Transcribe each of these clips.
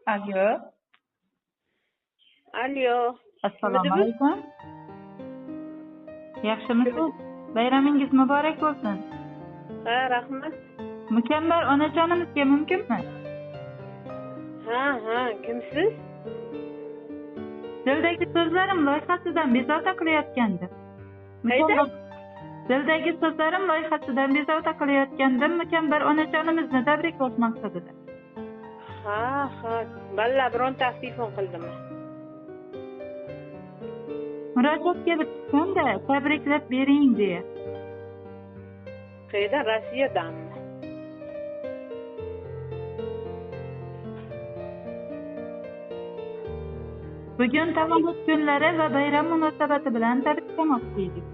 Alo. Alo. Assalomu alaykum. Yaxshimisiz? Bayramingiz muborak bo'lsin. Ha, rahmat. Mukammal onajonimizga mumkinmi? Ha, kimsiz? Dildagi so'zlarim loyihasidan bezovta qilayotgandim. Qayda? Dildagi so'zlarim loyihasidan bezovta qilayotgandim. Mukammal onajonimizni tabriklash maqsadida. Ha. Balla bironta telefon qildimmi? Murojaatga bitganda tabriklab bering deya. Qayda? Rossiyadanmi? Bugun tavallud kunlari va bayram munosabati bilan tabriklamoqchi edik.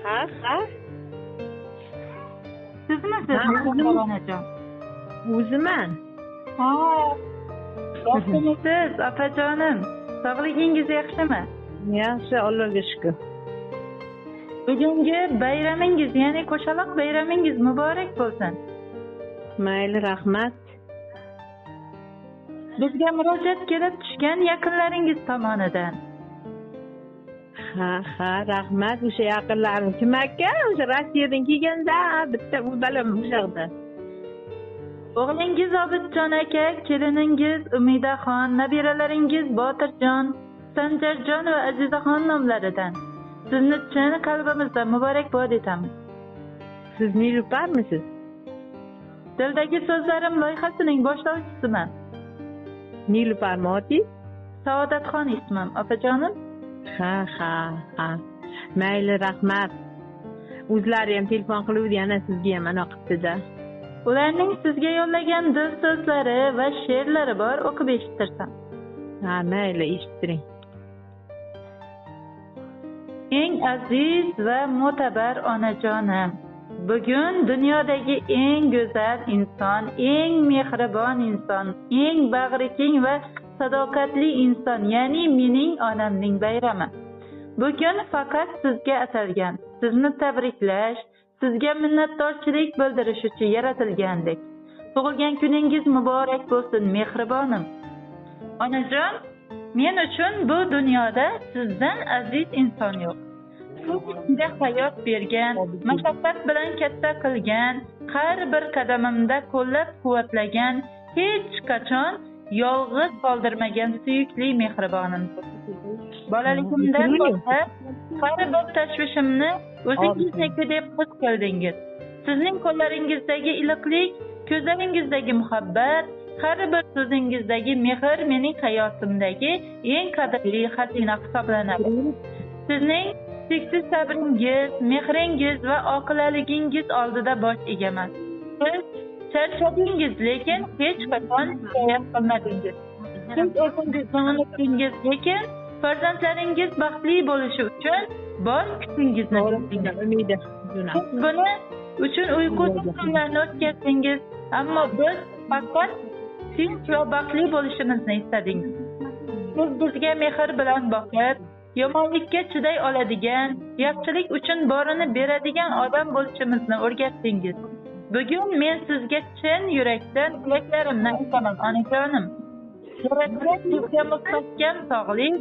Ha. Sizmisiz Mukammal onajon? O'ziman. Ha. Yaxshimisiz, opajonim? Sog'ligingiz yaxshimi? Yaxshi, Allohga shukr. Bugungi bayramingiz, ya'ni qo'shaloq bayramingiz muborak bo'lsin. Mayli, rahmat. Bizga murojaat kelib tushgan yaqinlaringiz tomonidan. Ha, rahmat. O'sha yaqinlarim kim aka? O'sha Rossiyadan kelganda bitta u balam o'shaqda. O'g'lingiz Obidjon aka, keliningiz Umidaxon, nabiralaringiz Botirjon, Sanjarjon va Azizaxon nomlaridan sizni chin qalbimizdan muborakbod etamiz. Siz Nilufarmisiz? Dildagi so'zlarim loyihasining boshlovchisiman. Nilufar Moti? Saodatxon ismim, opajonim. Ha. Mayli, rahmat. O'zlari ham telefon qiluvdi, yana sizga ham ana qilibdi-da. Ularning sizga yo'llagan dil so'zlari va she'rlari bor, o'qib eshittirsam. Ha, mayli, eshittiring. Eng aziz va mo'tabar onajonim, bugun dunyodagi eng go'zal inson, eng mehribon inson, eng bag'rikeng va sadoqatli inson, ya'ni mening onamning bayrami. Bugun faqat sizga atalgan, sizni tabriklash, sizga minnatdorchilik bildirish uchun yaratilgandek. Tug'ilgan kuningiz muborak bo'lsin, mehribonim. Onajon, men uchun bu dunyoda sizdan aziz inson yo'q. Siz menga hayot bergan, mashaqqat bilan katta qilgan, har bir qadamimda qo'llab-quvvatlagan, hech qachon yolg'iz qoldirmagan suyukli mehribonimsiz. Bolaligimdan boshlab har bir tashvishimni o'zingizniki deb his qildingiz. Sizning qo'llaringizdagi iliqlik, ko'zlaringizdagi muhabbat, har bir so'zingizdagi mehr mening hayotimdagi eng qadrli xazina hisoblanadi. Sizning cheksiz sabringiz, mehringiz va oqilaligingiz oldida bosh egaman. Siz charchadingiz, lekin hech qachon shikoyat qilmadingiz. Siz o'zingizni unutdingiz, lekin farzandlaringiz baxtli bo'lishi uchun bor kuchingizni berdingiz. Siz buni uchun uyqusiz kunlarni o'tkazdingiz, ammo biz faqat tinch va baxtli bo'lishimizni istadingiz. Siz bizga mehr bilan boqib, yomonlikka chiday oladigan, yaxshilik uchun borini beradigan odam bo'lishimizni o'rgatdingiz. Bugun men sizga chin yurakdan tilaklarimni aytaman, onajonim. Yaratgan sizga mustahkam sog'lik,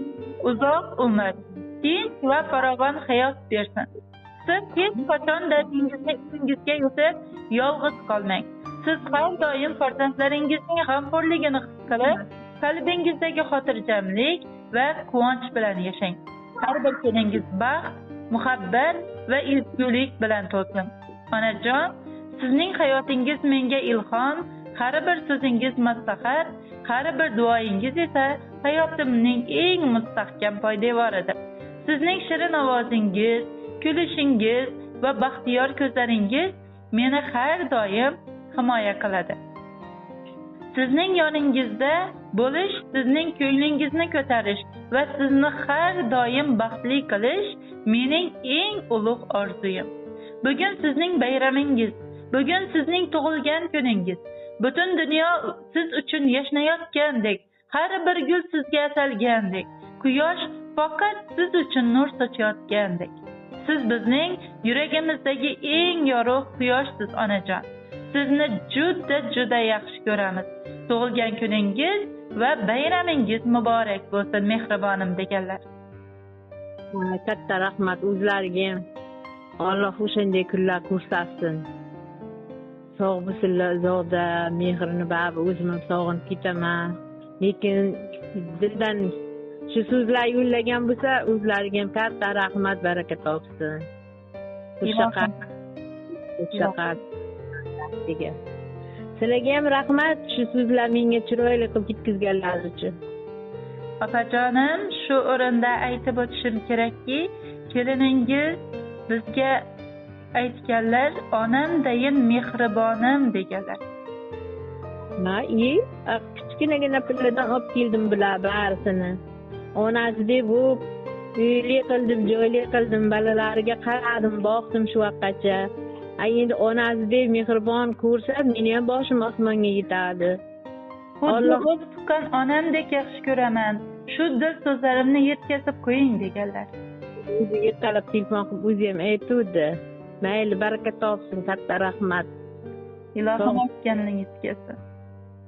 uzoq umr, tinch va farovon hayot bersin. Siz hech qachon dardingizni ichingizga yutib, yolg'iz qolmang. Siz har doim farzandlaringizning g'amxo'rligini his qilib, qalbingizdagi xotirjamlik va quvonch bilan yashang. Har bir kuningiz baxt, muhabbat va ezgulik bilan to'lsin. Onajon, sizning hayotingiz menga ilhom, har bir so'zingiz maslahat, har bir duoyingiz esa hayotimning eng mustahkam poydevoridir. Sizning shirin ovozingiz, kulishingiz va baxtiyor ko'zlaringiz meni har doim himoya qiladi. Sizning yoningizda bo'lish, sizning ko'nglingizni ko'tarish va sizni har doim baxtli qilish mening eng ulug' orzuyim. Bugun sizning bayramingiz, bugun sizning tug'ilgan kuningiz. Butun dunyo siz uchun yashnayotgandek, har bir gul sizga atalgandek, quyosh faqat siz uchun nur sochayotgandek. Siz bizning yuragimizdagi eng yorug' quyoshsiz, onajon. Sizni juda yaxshi ko'ramiz. tug'ilgan kuningiz va bayramingiz muborak bo'lsin mehribonim deganlar. Katta rahmat o'zlariga. Alloh o'shanday kunlar ko'rsatsin. Sog' bo'lsinlar, uzoqda mehrini baribir o'zim ham sog'inib ketaman. Lekin dildan shu so'zlar yo'llagan bo'lsa, o'zlariga ham katta rahmat, baraka topsin. Sizlarga ham rahmat, shu so'zlar menga chiroyli qilib ketkazganlar uchun. Opajonim, shu o'rinda aytib o'tishim kerakki, keliningiz bizga aytganlar, onamdayin mehribonim deganlar. Kichkinagina pilladan olib keldim bular barisini. Onasidek bo'lib, uyli qildim, joyli qildim, bolalariga qaradim, boqdim shu vaqtgacha. Endi onasidek mehribon ko'rsa, meni ham boshim osmonga yetadi. Alloh o'z tuqqan onamdek yaxshi ko'raman. Shu dil so'zlarimni yetkazib qo'ying deganlar. O'ziga talab telefon qilib o'zi ham aytdi. Mayli, baraka topsin, katta rahmat. Ilohim aytganingiz kelsin.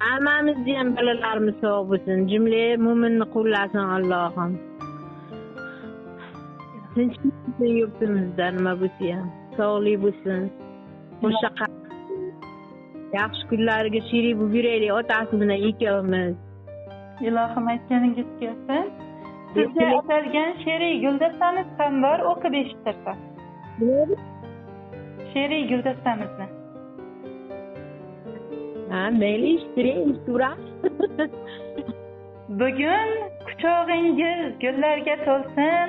Hammamizni ham bolalarimiz sog' bo'lsin. Jumla mo'minni qo'llasin Allohim. Tinchlik yurtimizda nima bo'lsa ham sog'lik bo'lsin. O'sha yaxshi kunlariga sherik bo'lib yuraylik otasi bilan ikkovimiz. Ilohim aytganingiz kelsin. Sizga atalgan she'riy guldastamiz ham bor, o'qib eshittirsa. She'riy guldastamizni. Mayli, eshittiring. Bugun quchog'ingiz gullarga to'lsin,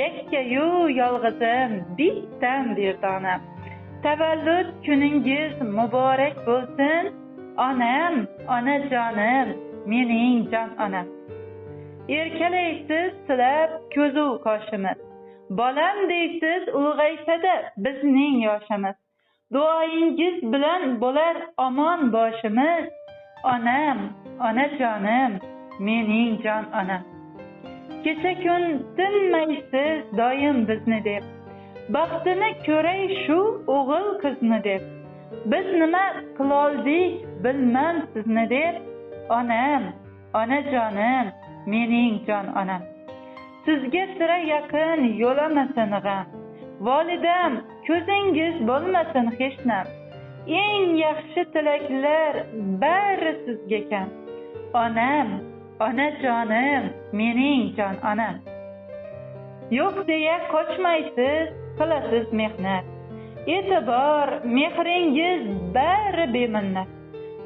yakkayu yolg'izim, bittam bir dona. Tavallud kuningiz muborak bo'lsin, onam, onajonim, mening jon onam. Erkalaysiz silab ko'zu qoshimiz. Bolam deysiz ulg'aysada bizning yoshimiz. Duoyingiz bilan bo'lar omon boshimiz. Onam, onajonim, mening jon onam. Kecha kun tinmaysiz doim bizni deb. Baxtini ko'ray shu o'g'il qizni deb. Biz nima qiloldik bilmam sizni deb. Onam, onajonim, mening jon onam. Sizga sira yaqin yo'lamasin g'am. Volidam, ko'zingiz bo'lmasin hech nam. Eng yaxshi tilaklar bari sizga kam. Onam, onajonim, mening jon onam. Yo'q deya qochmaysiz, qilasiz mehnat. E'tibor, mehringiz bari beminnat.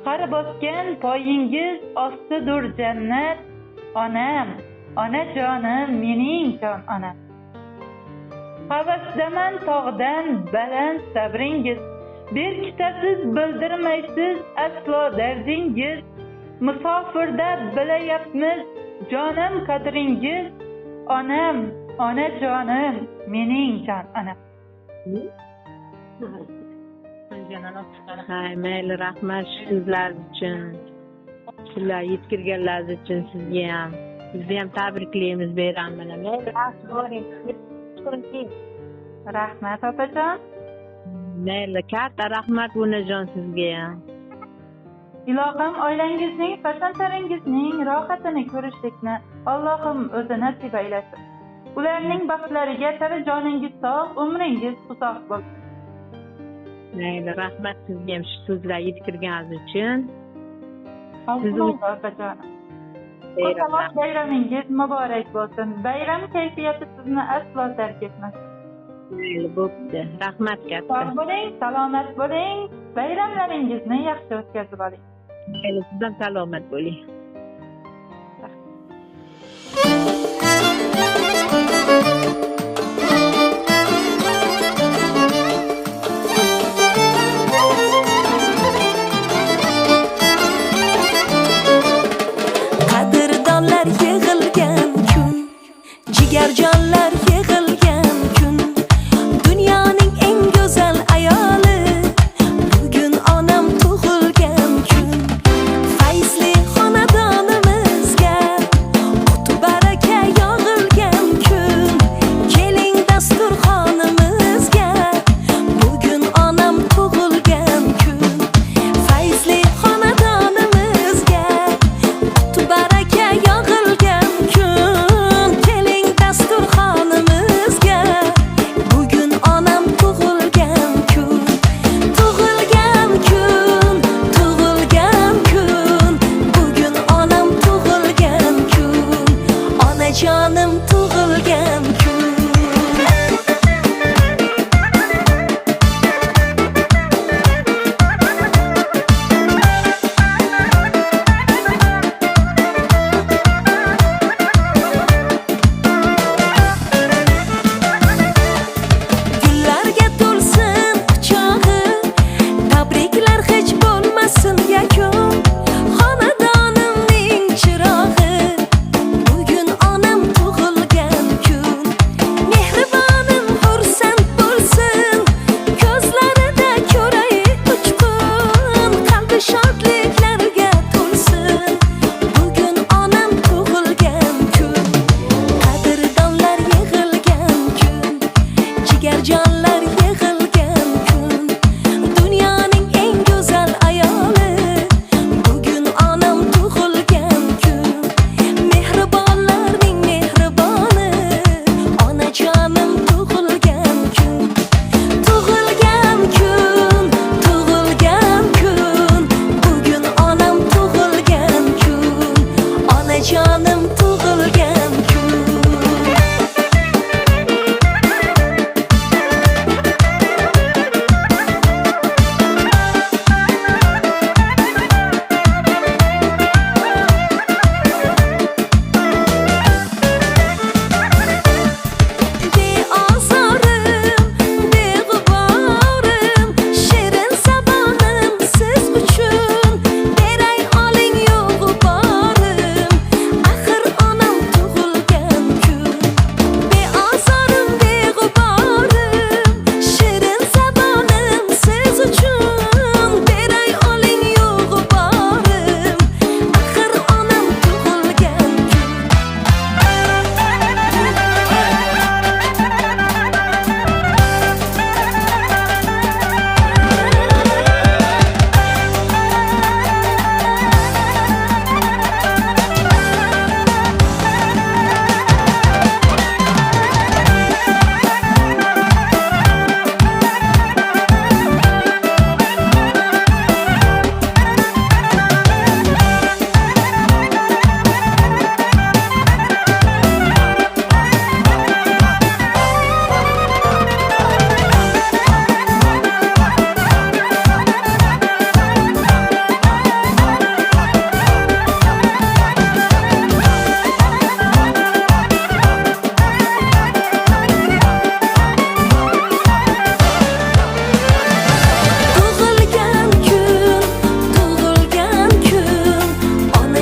Qari bosgan poyingiz ostidur jannat. Onam, onajonim, mening jon onam. Havasdaman tog'dan baland sabringiz. Berkitasiz, bildirmaysiz aslo dardingiz. Musofirda bilayapmiz jonim qadringiz. Onam, onajonim, mening jon onam. Mayli, rahmat sizlar uchun. Sizlar yetkirganlar uchun sizga ham. Bizni ham tabriklaymiz bayram bilan. Rahmat opajon. Mayli, katta rahmat onajon sizga ham. Ilohim oilangizning, farzandlaringizning rohatini ko'rishlikni Allohim o'zi nasib aylasin. Ularning baxtlariga tara joningiz sog', umringiz uzoq bo'lsin. Mayli, rahmat sizga ham shu so'zlar yetkirganingiz uchun. Opajon. Bayramingiz muborak bo'lsin. Bayram kayfiyati sizni aslo tark etmasin. Mayli, bo'pti. Rahmat katta. Sog' bo'ling, salomat bo'ling. Bayramlaringizni yaxshi o'tkazib oling. Mayli, siz ham salomat bo'ling. Qadrdonlar yig'ilgan kun, jigarjonlar yig'ilgan kun, dunyoning eng go'zal ayoli, bugun onam tug'ilgan kun. Fayzli xonadonimizga, qut baraka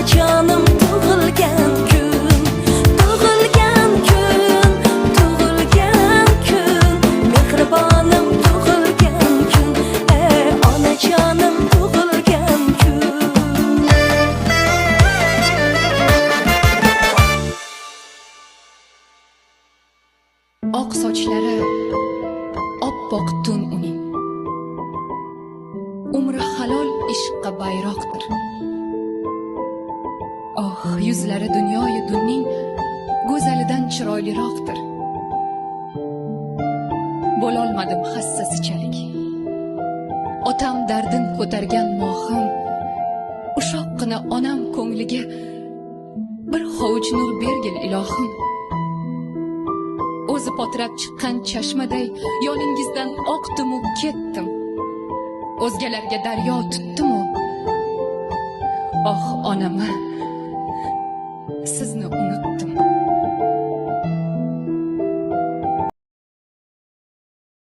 onajonim tug'ilgan kun, tug'ilgan kun, tug'ilgan kun, mehribonim tug'ilgan kun, onajonim tug'ilgan kun. Oq sochlari oppoq tun uning, umri halol ishqqa bayroqdir. Oh, yuzlari dunyoyu dunning go'zalidan chiroyliroqdir. Bo'lolmadim hassasichalik, otam dardin ko'targan mohim, ushoqqina onam ko'ngliga bir hovuch nur bergil ilohim. O'zi potirab chiqqan chashmaday yoningizdan oqdim-u ketdim. O'zgalarga daryo tutdim-u, oh onama, sizni unutdim.